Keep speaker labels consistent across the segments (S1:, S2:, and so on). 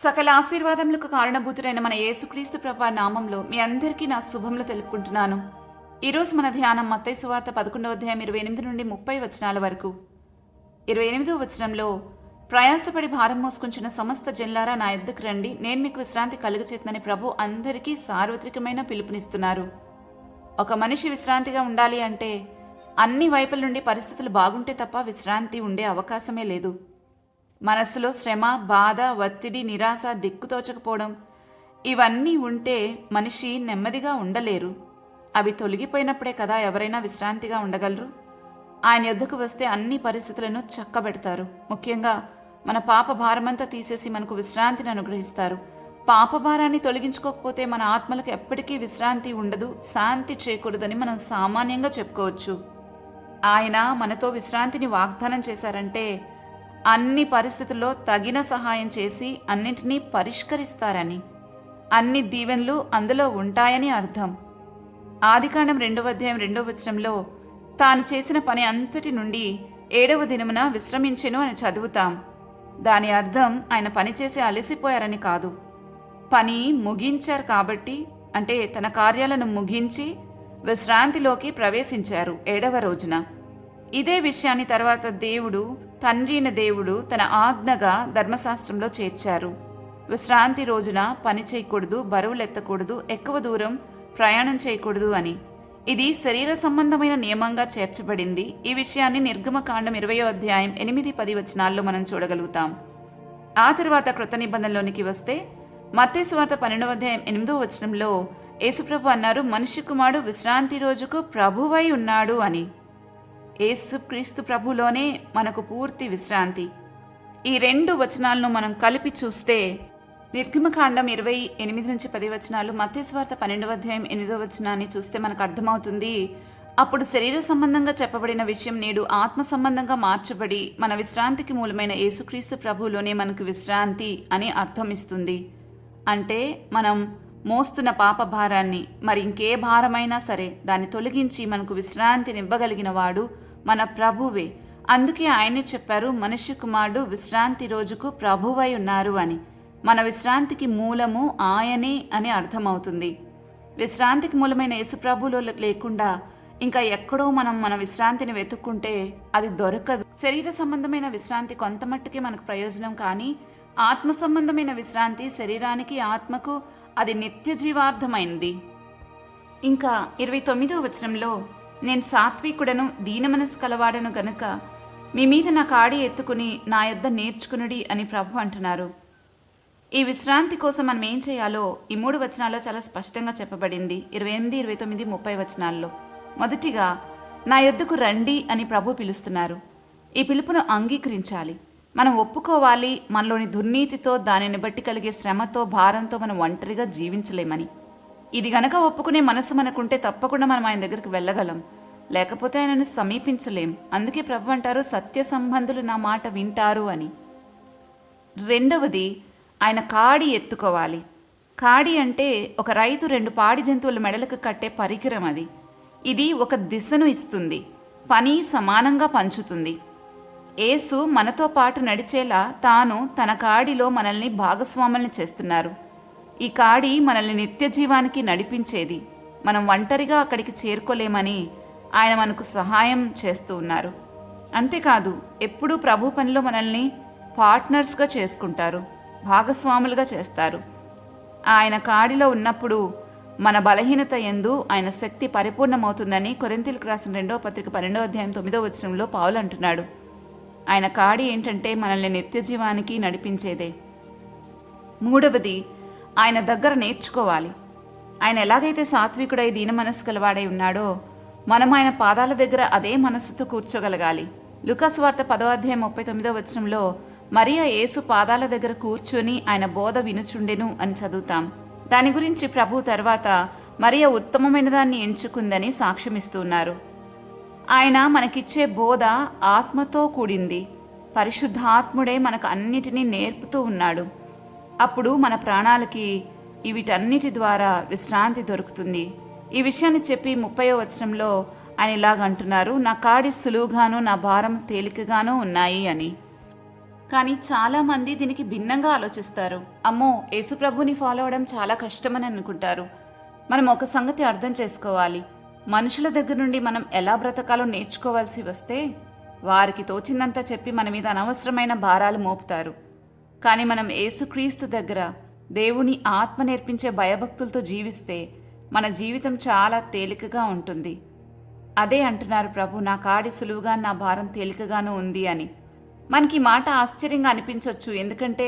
S1: సకల ఆశీర్వాదములకు కారణభూతుడైన మన యేసుక్రీస్తు ప్రభా నామంలో మీ అందరికీ నా శుభములు తెలుపుకుంటున్నాను. ఈరోజు మన ధ్యానం మత్తయి సువార్త 11వ అధ్యాయం 28 నుండి 30 వచనాల వరకు. 28వ వచనంలో, ప్రయాసపడి భారం మోసుకుంటున్న సమస్త జనులారా నా యొద్దకు రండి, నేను మీకు విశ్రాంతి కలుగచేతునని ప్రభు అందరికీ సార్వత్రికమైన పిలుపునిస్తున్నారు. ఒక మనిషి విశ్రాంతిగా ఉండాలి అంటే అన్ని వైపుల నుండి పరిస్థితులు బాగుంటే తప్ప విశ్రాంతి ఉండే అవకాశమే లేదు. మనస్సులో శ్రమ, బాధ, ఒత్తిడి, నిరాశ, దిక్కుతోచకపోవడం ఇవన్నీ ఉంటే మనిషి నెమ్మదిగా ఉండలేరు. అవి తొలగిపోయినప్పుడే కదా ఎవరైనా విశ్రాంతిగా ఉండగలరు. ఆయన యొద్దకు వస్తే అన్ని పరిస్థితులను చక్కబెడతారు. ముఖ్యంగా మన పాప భారమంతా తీసేసి మనకు విశ్రాంతిని అనుగ్రహిస్తారు. పాప భారాన్ని తొలగించుకోకపోతే మన ఆత్మలకు ఎప్పటికీ విశ్రాంతి ఉండదు, శాంతి చేకూడదని మనం సామాన్యంగా చెప్పుకోవచ్చు. ఆయన మనతో విశ్రాంతిని వాగ్దానం చేశారంటే అన్ని పరిస్థితుల్లో తగిన సహాయం చేసి అన్నింటినీ పరిష్కరిస్తారని, అన్ని దీవెనలు అందులో ఉంటాయని అర్థం. ఆదికాండం 2వ అధ్యాయం 2వ వచనంలో తాను చేసిన పని అంతటి నుండి 7వ దినమున విశ్రమించెను అని చదువుతాం. దాని అర్థం ఆయన పనిచేసి అలసిపోయారని కాదు, పని ముగించారు కాబట్టి, అంటే తన కార్యాలను ముగించి విశ్రాంతిలోకి ప్రవేశించారు 7వ రోజున. ఇదే విషయాన్ని తర్వాత దేవుడు, తండ్రి అయిన దేవుడు తన ఆజ్ఞగా ధర్మశాస్త్రంలో చేర్చారు. విశ్రాంతి రోజున పని చేయకూడదు, బరువులెత్తకూడదు, ఎక్కువ దూరం ప్రయాణం చేయకూడదు అని. ఇది శరీర సంబంధమైన నియమంగా చేర్చబడింది. ఈ విషయాన్ని నిర్గమకాండం 20వ అధ్యాయం 8-10 వచనాల్లో మనం చూడగలుగుతాం. ఆ తర్వాత క్రొత్త నిబంధనలోనికి వస్తే మత్తయి సువార్త 12వ అధ్యాయం 8వ వచనంలో యేసుప్రభు అన్నారు, మనుష్య కుమారుడు విశ్రాంతి రోజుకు ప్రభువై ఉన్నాడు అని. యేసుక్రీస్తు ప్రభులోనే మనకు పూర్తి విశ్రాంతి. ఈ 2 వచనాలను మనం కలిపి చూస్తే నిర్గమకాండం 28-10 వచనాలు, మత్తయి సువార్త 12వ అధ్యాయం 8వ వచనాన్ని చూస్తే మనకు అర్థమవుతుంది. అప్పుడు శరీర సంబంధంగా చెప్పబడిన విషయం నేడు ఆత్మ సంబంధంగా మార్చబడి మన విశ్రాంతికి మూలమైన యేసుక్రీస్తు ప్రభులోనే మనకు విశ్రాంతి అని అర్థం ఇస్తుంది. అంటే మనం మోస్తున్న పాప భారాన్ని, మరి ఇంకే భారమైనా సరే దాన్ని తొలగించి మనకు విశ్రాంతిని ఇవ్వగలిగిన వాడు మన ప్రభువే. అందుకే ఆయనే చెప్పారు, మనుష్య కుమారుడు విశ్రాంతి రోజుకు ప్రభువై ఉన్నారు అని. మన విశ్రాంతికి మూలము ఆయనే అని అర్థమవుతుంది. విశ్రాంతికి మూలమైన యేసు ప్రభులో లేకుండా ఇంకా ఎక్కడో మనం మన విశ్రాంతిని వెతుక్కుంటే అది దొరకదు. శరీర సంబంధమైన విశ్రాంతి కొంతమట్టుకే మనకు ప్రయోజనం, కానీ ఆత్మ సంబంధమైన విశ్రాంతి శరీరానికి, ఆత్మకు అది నిత్య జీవార్థమైంది. ఇంకా 29వ వచనంలో, నేను సాత్వికుడను, దీన మనసు కలవాడను గనుక మీ మీద నా కాడి ఎత్తుకుని నా యొద్ద నేర్చుకునుడి అని ప్రభు అంటున్నారు. ఈ విశ్రాంతి కోసం మనం ఏం చేయాలో ఈ 3 వచనాల్లో చాలా స్పష్టంగా చెప్పబడింది. 28, 29, 30 వచనాల్లో మొదటిగా నా యొద్దకు రండి అని ప్రభు పిలుస్తున్నారు. ఈ పిలుపును అంగీకరించాలి. మనం ఒప్పుకోవాలి, మనలోని దుర్నీతితో, దానిని బట్టి కలిగే శ్రమతో, భారంతో మనం ఒంటరిగా జీవించలేమని. ఇది గనక ఒప్పుకునే మనసు మనకుంటే తప్పకుండా మనం ఆయన దగ్గరికి వెళ్ళగలం, లేకపోతే ఆయనను సమీపించలేం. అందుకే ప్రభు అంటారు, సత్య సంబంధులు నా మాట వింటారు అని. రెండవది, ఆయన కాడి ఎత్తుకోవాలి. కాడి అంటే ఒక రైతు 2 పాడి జంతువుల మెడలకు కట్టే పరికరం అది. ఇది ఒక దిశను ఇస్తుంది, పని సమానంగా పంచుతుంది. యేసు మనతో పాటు నడిచేలా తాను తన కాడిలో మనల్ని భాగస్వాముల్ని చేస్తున్నారు. ఈ కాడి మనల్ని నిత్య జీవానికి నడిపించేది. మనం ఒంటరిగా అక్కడికి చేరుకోలేమని ఆయన మనకు సహాయం చేస్తూ ఉన్నారు. అంతేకాదు, ఎప్పుడూ ప్రభు పనిలో మనల్ని పార్ట్నర్స్గా చేసుకుంటారు, భాగస్వాములుగా చేస్తారు. ఆయన కాడిలో ఉన్నప్పుడు మన బలహీనత యందు ఆయన శక్తి పరిపూర్ణమవుతుందని కొరింథీయులకు రాసిన 2వ పత్రిక 12వ అధ్యాయం 9వ వచనంలో పౌలు అంటున్నాడు. ఆయన కాడి ఏంటంటే మనల్ని నిత్య జీవానికి నడిపించేదే. మూడవది, ఆయన దగ్గర నేర్చుకోవాలి. ఆయన ఎలాగైతే సాత్వికుడై దీన మనస్సు గలవాడై ఉన్నాడో మనం ఆయన పాదాల దగ్గర అదే మనస్సుతో కూర్చోగలగాలి. లూకా సువార్త 10వ అధ్యాయం 39వ వచనంలో మరియా యేసు పాదాల దగ్గర కూర్చొని ఆయన బోధ వినుచుండెను అని చదువుతాం. దాని గురించి ప్రభు తర్వాత మరియా ఉత్తమమైన దాన్ని ఎంచుకుందని సాక్ష్యమిస్తూ ఉన్నారు. ఆయన మనకిచ్చే బోధ ఆత్మతో కూడింది. పరిశుద్ధాత్ముడే మనకు అన్నిటినీ నేర్పుతూ ఉన్నాడు. అప్పుడు మన ప్రాణాలకి వీటన్నిటి ద్వారా విశ్రాంతి దొరుకుతుంది. ఈ విషయాన్ని చెప్పి 30వ వచనంలో ఆయన ఇలాగంటున్నారు, నా కాడి సులువుగాను నా భారం తేలికగాను ఉన్నాయి అని. కానీ చాలామంది దీనికి భిన్నంగా ఆలోచిస్తారు. అమ్మో, యేసుప్రభుని ఫాలో అవడం చాలా కష్టమని అనుకుంటారు. మనం ఒక సంగతి అర్థం చేసుకోవాలి. మనుషుల దగ్గర నుండి మనం ఎలా బ్రతకాలో నేర్చుకోవాల్సి వస్తే వారికి తోచిందంతా చెప్పి మన మీద అనవసరమైన భారాలు మోపుతారు. కానీ మనం యేసుక్రీస్తు దగ్గర దేవుని ఆత్మ నేర్పించే భయభక్తులతో జీవిస్తే మన జీవితం చాలా తేలికగా ఉంటుంది. అదే అంటున్నారు ప్రభు, నా కాడి సులువుగా నా భారం తేలికగాను ఉంది అని. మనకి మాట ఆశ్చర్యంగా అనిపించవచ్చు. ఎందుకంటే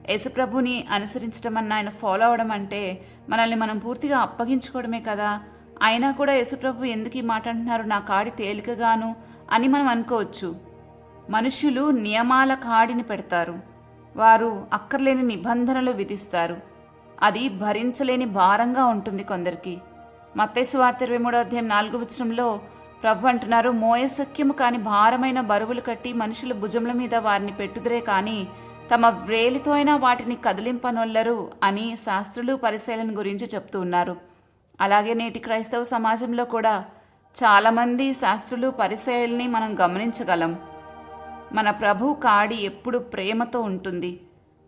S1: యేసుప్రభుని అనుసరించడం అన్న, ఆయన ఫాలో అవడం అంటే మనల్ని మనం పూర్తిగా అప్పగించుకోవడమే కదా. అయినా కూడా యేసుప్రభు ఎందుకు ఈ మాట అంటున్నారు, నా కాడి తేలికగాను అని మనం అనుకోవచ్చు. మనుష్యులు నియమాల కాడిని పెడతారు. వారు అక్కర్లేని నిబంధనలు విధిస్తారు. అది భరించలేని భారంగా ఉంటుంది కొందరికి. మత్తయి సువార్త 23:4 ప్రభు అంటున్నారు, మోయశక్యము కాని భారమైన బరువులు కట్టి మనుషుల భుజముల మీద వారిని పెట్టుదురే కానీ తమ వ్రేలితో అయినా వాటిని కదిలింపనొల్లరు అని శాస్త్రులు పరిశీలన గురించి చెప్తూ ఉన్నారు. అలాగే నేటి క్రైస్తవ సమాజంలో కూడా చాలామంది శాస్త్రులు పరిశీలనని మనం గమనించగలం. మన ప్రభు కాడి ఎప్పుడు ప్రేమతో ఉంటుంది.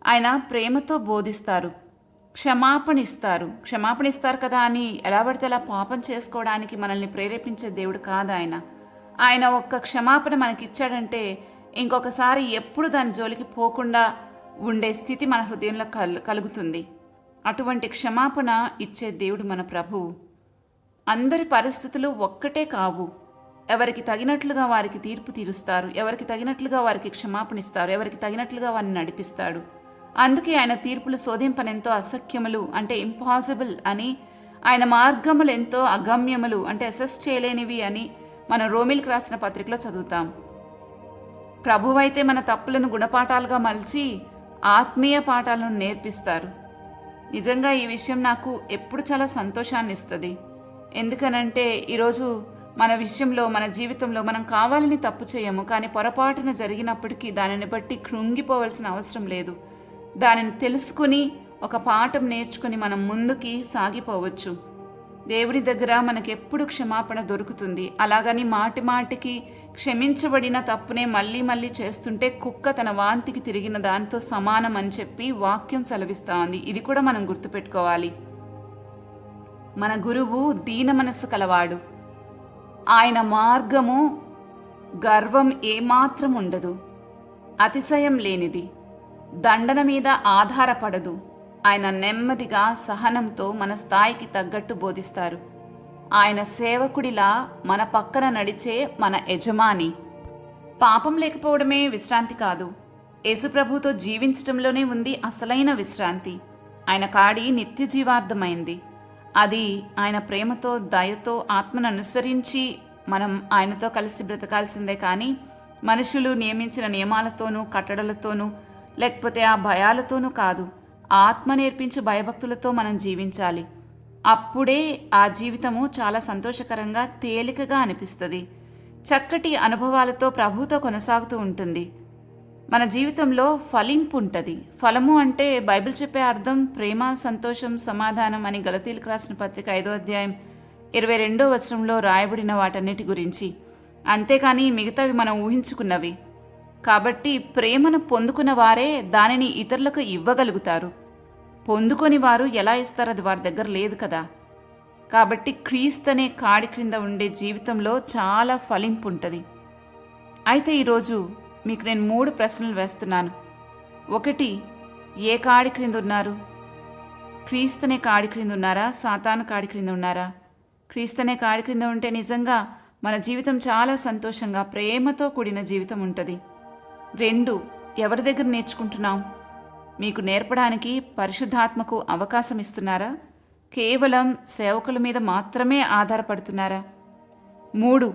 S1: ఆయన ప్రేమతో బోధిస్తారు, క్షమాపణ ఇస్తారు కదా అని ఎలా పడితే అలా పాపం చేసుకోవడానికి మనల్ని ప్రేరేపించే దేవుడు కాదు ఆయన. ఆయన ఒక్క క్షమాపణ మనకిచ్చాడంటే ఇంకొకసారి ఎప్పుడు దాని జోలికి పోకుండా ఉండే స్థితి మన హృదయంలో కలుగుతుంది. అటువంటి క్షమాపణ ఇచ్చే దేవుడు మన ప్రభువు. అందరి పరిస్థితులు ఒక్కటే కావు. ఎవరికి తగినట్లుగా వారికి తీర్పు తీరుస్తారు, ఎవరికి తగినట్లుగా వారికి క్షమాపణ ఇస్తారు, ఎవరికి తగినట్లుగా వారిని నడిపిస్తాడు. అందుకే ఆయన తీర్పులు శోధింపనెంతో అసఖ్యములు అంటే ఇంపాసిబుల్ అని, ఆయన మార్గములు ఎంతో అగమ్యములు అంటే అసెస్ చేయలేనివి అని మనం రోమిల్కి రాసిన పత్రికలో చదువుతాం. ప్రభువైతే మన తప్పులను గుణపాఠాలుగా మలిచి ఆత్మీయ పాఠాలను నేర్పిస్తారు. నిజంగా ఈ విషయం నాకు ఎప్పుడు చాలా సంతోషాన్ని ఇస్తుంది. ఎందుకనంటే ఈరోజు మన విషయంలో, మన జీవితంలో మనం కావాలని తప్పు చేయము, కానీ పొరపాటున జరిగినప్పటికీ దానిని బట్టి కృంగిపోవలసిన అవసరం లేదు. దానిని తెలుసుకుని ఒక పాఠం నేర్చుకుని మనం ముందుకి సాగిపోవచ్చు. దేవుని దగ్గర మనకెప్పుడు క్షమాపణ దొరుకుతుంది. అలాగని మాటి మాటికి క్షమించబడిన తప్పునే మళ్ళీ మళ్ళీ చేస్తుంటే కుక్క తన వాంతికి తిరిగిన దాంతో సమానం అని చెప్పి వాక్యం సెలవిస్తూ ఉంది. ఇది కూడా మనం గుర్తుపెట్టుకోవాలి. మన గురువు దీన మనస్సు కలవాడు. ఆయన మార్గము గర్వం ఏమాత్రం ఉండదు, అతిశయం లేనిది, దండన మీద ఆధారపడదు. ఆయన నెమ్మదిగా సహనంతో మన స్థాయికి తగ్గట్టు బోధిస్తారు. ఆయన సేవకుడిలా మన పక్కన నడిచే మన యజమాని. పాపం లేకపోవడమే విశ్రాంతి కాదు, యేసుప్రభుతో జీవించటంలోనే ఉంది అసలైన విశ్రాంతి. ఆయన కాడి నిత్య జీవార్థమైంది. అది ఆయన ప్రేమతో, దయతో, ఆత్మను అనుసరించి మనం ఆయనతో కలిసి బ్రతకాల్సిందే. కానీ మనుషులు నియమించిన నియమాలతోనూ కట్టడలతోనూ లేకపోతే ఆ భయాలతోనూ కాదు, ఆత్మ నేర్పించు భయభక్తులతో మనం జీవించాలి. అప్పుడే ఆ జీవితము చాలా సంతోషకరంగా, తేలికగా అనిపిస్తుంది. చక్కటి అనుభవాలతో ప్రభుతో కొనసాగుతూ ఉంటుంది. మన జీవితంలో ఫలింపు ఉంటుంది. ఫలము అంటే బైబిల్ చెప్పే అర్థం ప్రేమ, సంతోషం, సమాధానం అని గలతీలకు రాసిన పత్రిక 5:22 రాయబడిన వాటన్నిటి గురించి. అంతేకాని మిగతావి మనం ఊహించుకున్నవి. కాబట్టి ప్రేమను పొందుకున్న వారే దానిని ఇతరులకు ఇవ్వగలుగుతారు. పొందుకొని వారు ఎలా ఇస్తారు, అది వారి దగ్గర లేదు కదా. కాబట్టి క్రీస్తనే కాడి క్రింద ఉండే జీవితంలో చాలా ఫలింపు ఉంటుంది. అయితే ఈరోజు మీకు నేను 3 ప్రశ్నలు వేస్తున్నాను. 1, ఏ కాడి క్రింద ఉన్నారు? క్రీస్తునే కాడి క్రింద ఉన్నారా, సాతాను కాడి క్రింద ఉన్నారా? క్రీస్తునే కాడి క్రింద ఉంటే నిజంగా మన జీవితం చాలా సంతోషంగా, ప్రేమతో కూడిన జీవితం ఉంటుంది. 2, ఎవరి దగ్గర నేర్చుకుంటున్నాం? మీకు నేర్పడానికి పరిశుద్ధాత్మకు అవకాశం ఇస్తున్నారా? కేవలం సేవకుల మీద మాత్రమే ఆధారపడుతున్నారా? 3,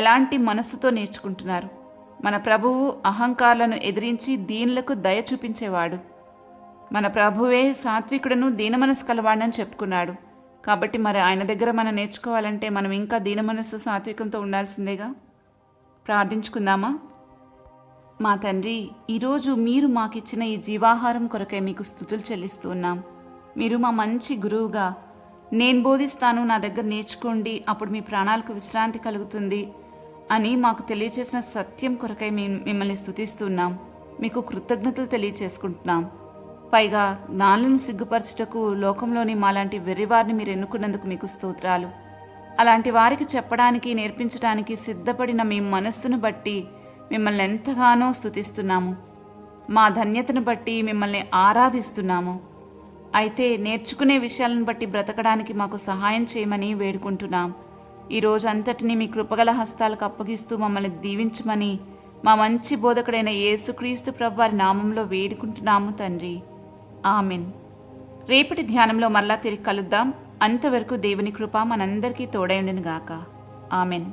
S1: ఎలాంటి మనస్సుతో నేర్చుకుంటున్నారు? మన ప్రభువు అహంకారాలను ఎదిరించి దీనులకు దయ చూపించేవాడు. మన ప్రభువే సాత్వికుడను దీన మనసు కలవాడని చెప్పుకున్నాడు. కాబట్టి మరి ఆయన దగ్గర మనం నేర్చుకోవాలంటే మనం ఇంకా దీన మనస్సు, సాత్వికంతో ఉండాల్సిందేగా. ప్రార్థించుకుందామా? మా తండ్రి, ఈరోజు మీరు మాకిచ్చిన ఈ జీవాహారం కొరకై మీకు స్తుతులు చెల్లిస్తూ ఉన్నాం. మీరు మా మంచి గురువుగా, నేను బోధిస్తాను, నా దగ్గర నేర్చుకోండి, అప్పుడు మీ ప్రాణాలకు విశ్రాంతి కలుగుతుంది అని మాకు తెలియచేసిన సత్యం కొరకై మిమ్మల్ని స్తుతిస్తున్నాం. మీకు కృతజ్ఞతలు తెలియచేసుకుంటున్నాం. పైగా జ్ఞానులను సిగ్గుపరచుటకు లోకంలోని మాలాంటి వెర్రివారిని మీరు ఎన్నుకున్నందుకు మీకు స్తోత్రాలు. అలాంటి వారికి చెప్పడానికి, నేర్పించడానికి సిద్ధపడిన మీ మనస్సును బట్టి మిమ్మల్ని ఎంతగానో స్తుతిస్తున్నాము. మా ధన్యతను బట్టి మిమ్మల్ని ఆరాధిస్తున్నాము. అయితే నేర్చుకునే విషయాలను బట్టి బ్రతకడానికి మాకు సహాయం చేయమని వేడుకుంటున్నాం. ఈ రోజు అంతటినీ మీ కృపగల హస్తాలకు అప్పగిస్తూ మమ్మల్ని దీవించమని మా మంచి బోధకుడైన యేసుక్రీస్తు ప్రభువారి నామంలో వేడుకుంటున్నాము తండ్రి. ఆమెన్. రేపటి ధ్యానంలో మరలా తిరిగి కలుద్దాం. అంతవరకు దేవుని కృప మనందరికీ తోడైండును గాక. ఆమెన్.